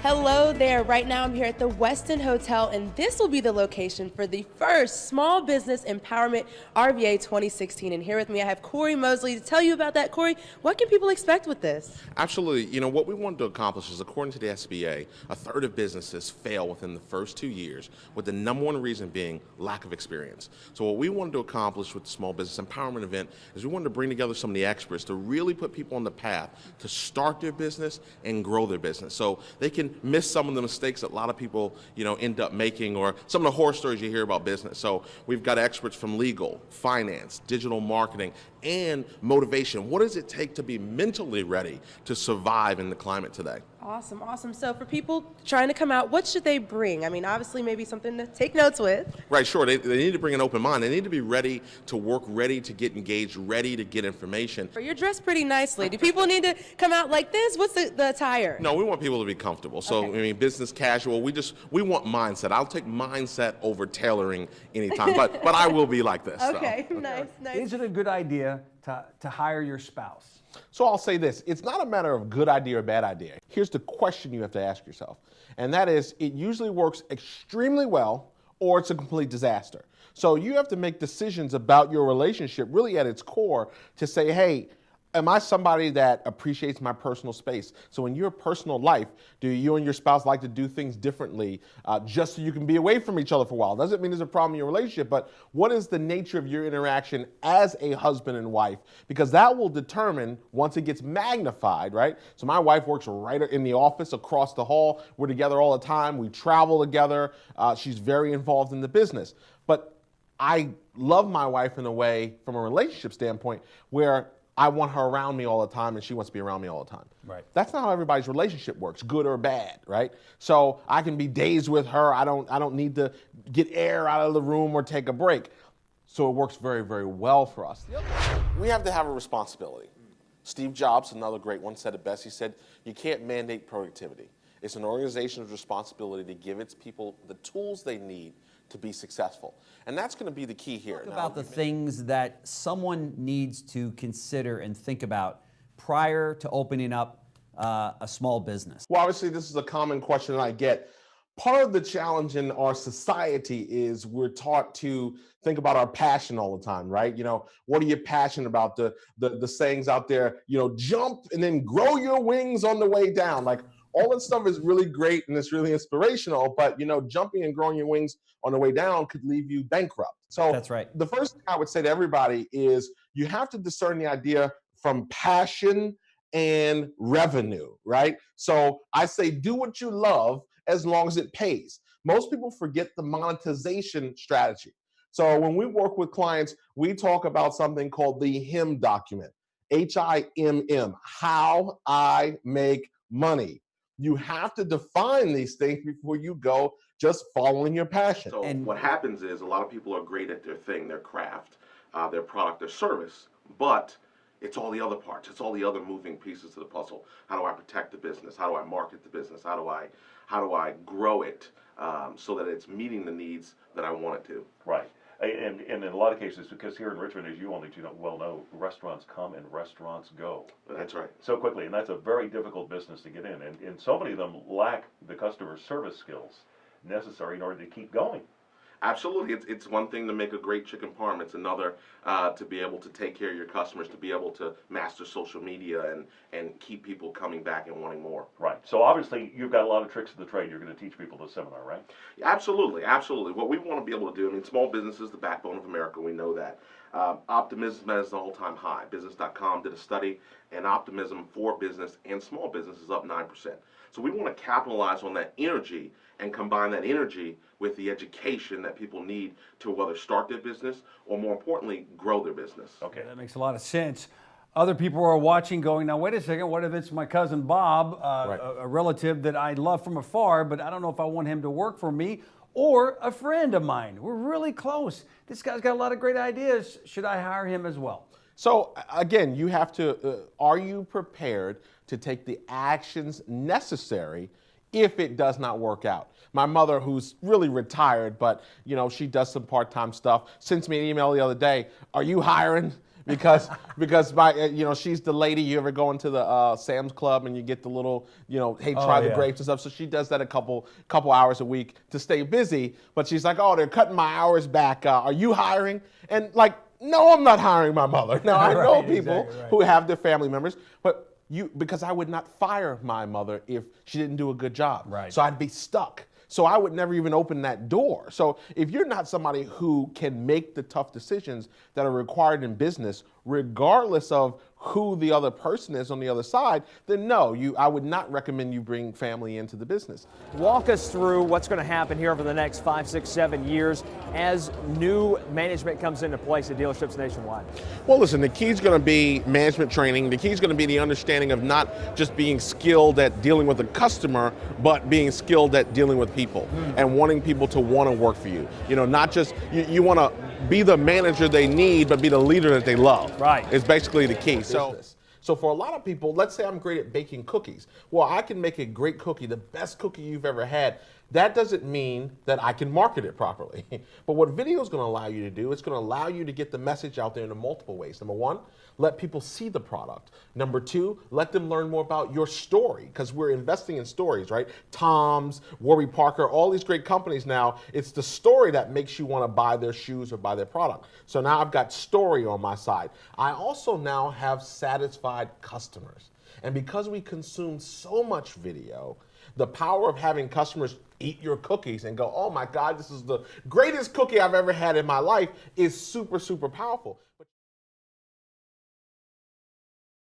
Hello there. Right now I'm here at the Westin Hotel, and this will be the location for the first Small Business Empowerment RVA 2016. And here with me I have Cory Mosley to tell you about that. Cory, what can people expect with this? Absolutely. You know, what we wanted to accomplish is, according to the SBA, a third of businesses fail within the first 2 years, with the number one reason being lack of experience. So what we wanted to accomplish with the Small Business Empowerment event is we wanted to bring together some of the experts to really put people on the path to start their business and grow their business, so they can miss some of the mistakes that a lot of people, end up making, or some of the horror stories you hear about business. So we've got experts from legal, finance, digital marketing, and motivation. What does it take to be mentally ready to survive in the climate today? Awesome, awesome. So for people trying to come out, what should they bring? I mean, obviously maybe something to take notes with. Right, sure. They need to bring an open mind. They need to be ready to work, ready to get engaged, ready to get information. You're dressed pretty nicely. Do people need to come out like this? What's the attire? No, we want people to be comfortable. So, Okay. I mean, business casual. We want mindset. I'll take mindset over tailoring anytime, but I will be like this. Okay, so. nice. Is it a good idea to hire your spouse? So I'll say this, it's not a matter of good idea or bad idea. Here's the question you have to ask yourself, and that is, it usually works extremely well or it's a complete disaster. So you have to make decisions about your relationship really at its core to say, hey, am I somebody that appreciates my personal space? So in your personal life, do you and your spouse like to do things differently just so you can be away from each other for a while? Doesn't mean there's a problem in your relationship, but what is the nature of your interaction as a husband and wife? Because that will determine, once it gets magnified, right? So my wife works right in the office across the hall. We're together all the time. We travel together. She's very involved in the business. But I love my wife in a way, from a relationship standpoint, where I want her around me all the time and she wants to be around me all the time. Right. That's not how everybody's relationship works, good or bad, right? So I can be days with her. I don't need to get air out of the room or take a break. So it works very, very well for us. We have to have a responsibility. Steve Jobs, another great one, said it best. He said, you can't mandate productivity. It's an organization's responsibility to give its people the tools they need to be successful. And that's going to be the key here. Talk about the things that someone needs to consider and think about prior to opening up a small business. Well, obviously, this is a common question that I get. Part of the challenge in our society is we're taught to think about our passion all the time, right? What are you passionate about? The sayings out there, jump and then grow your wings on the way down. Like, all that stuff is really great and it's really inspirational, but jumping and growing your wings on the way down could leave you bankrupt. So That's right. The first thing I would say to everybody is you have to discern the idea from passion and revenue, right? So I say do what you love as long as it pays. Most people forget the monetization strategy. So when we work with clients, we talk about something called the HIM document, HIMM, how I make money. You have to define these things before you go just following your passion. So what happens is a lot of people are great at their thing, their craft, their product, their service, but it's all the other parts. It's all the other moving pieces to the puzzle. How do I protect the business? How do I market the business? How do I grow it so that it's meeting the needs that I want it to? Right. And in a lot of cases, because here in Richmond, as you only well know, restaurants come and restaurants go. That's right. So quickly, and that's a very difficult business to get in. And so many of them lack the customer service skills necessary in order to keep going. Absolutely. It's one thing to make a great chicken parm. It's another to be able to take care of your customers, to be able to master social media and keep people coming back and wanting more. Right. So obviously, you've got a lot of tricks of the trade you're going to teach people this seminar, right? Absolutely. Absolutely. What we want to be able to do, small business is the backbone of America. We know that. Optimism is an all-time high. Business.com did a study, and optimism for business and small business is up 9%. So we want to capitalize on that energy and combine that energy with the education that people need to whether start their business or, more importantly, grow their business. Okay, that makes a lot of sense. Other people are watching going, now wait a second, what if it's my cousin Bob, a relative that I love from afar, but I don't know if I want him to work for me, or a friend of mine. We're really close. This guy's got a lot of great ideas. Should I hire him as well? So again, you have to, are you prepared to take the actions necessary if it does not work out? My mother, who's really retired, but she does some part-time stuff, sent me an email the other day, are you hiring? because my she's the lady. You ever go into the Sam's Club and you get the little hey, try the grapes and stuff. So she does that a couple hours a week to stay busy. But she's like, oh, they're cutting my hours back. Are you hiring? And like, no, I'm not hiring my mother. Now I know people who have their family members, but because I would not fire my mother if she didn't do a good job. Right. So I'd be stuck. So I would never even open that door. So if you're not somebody who can make the tough decisions that are required in business, regardless of who the other person is on the other side, then no, I would not recommend you bring family into the business. Walk us through what's going to happen here over the next 5, 6, 7 years as new management comes into place at dealerships nationwide. Well, listen, the key is going to be management training. The key is going to be the understanding of not just being skilled at dealing with a customer, but being skilled at dealing with people and wanting people to want to work for you. Not just, you want to be the manager they need, but be the leader that they love. Right. Is basically the key. So for a lot of people, let's say I'm great at baking cookies. Well, I can make a great cookie, the best cookie you've ever had. That doesn't mean that I can market it properly. But what video is going to allow you to do, it's going to allow you to get the message out there in multiple ways. Number one, let people see the product. Number two, let them learn more about your story, because we're investing in stories, right? Tom's, Warby Parker, all these great companies now, it's the story that makes you want to buy their shoes or buy their product. So now I've got story on my side. I also now have satisfied customers. And because we consume so much video, the power of having customers eat your cookies and go, oh my God, this is the greatest cookie I've ever had in my life is super, super powerful.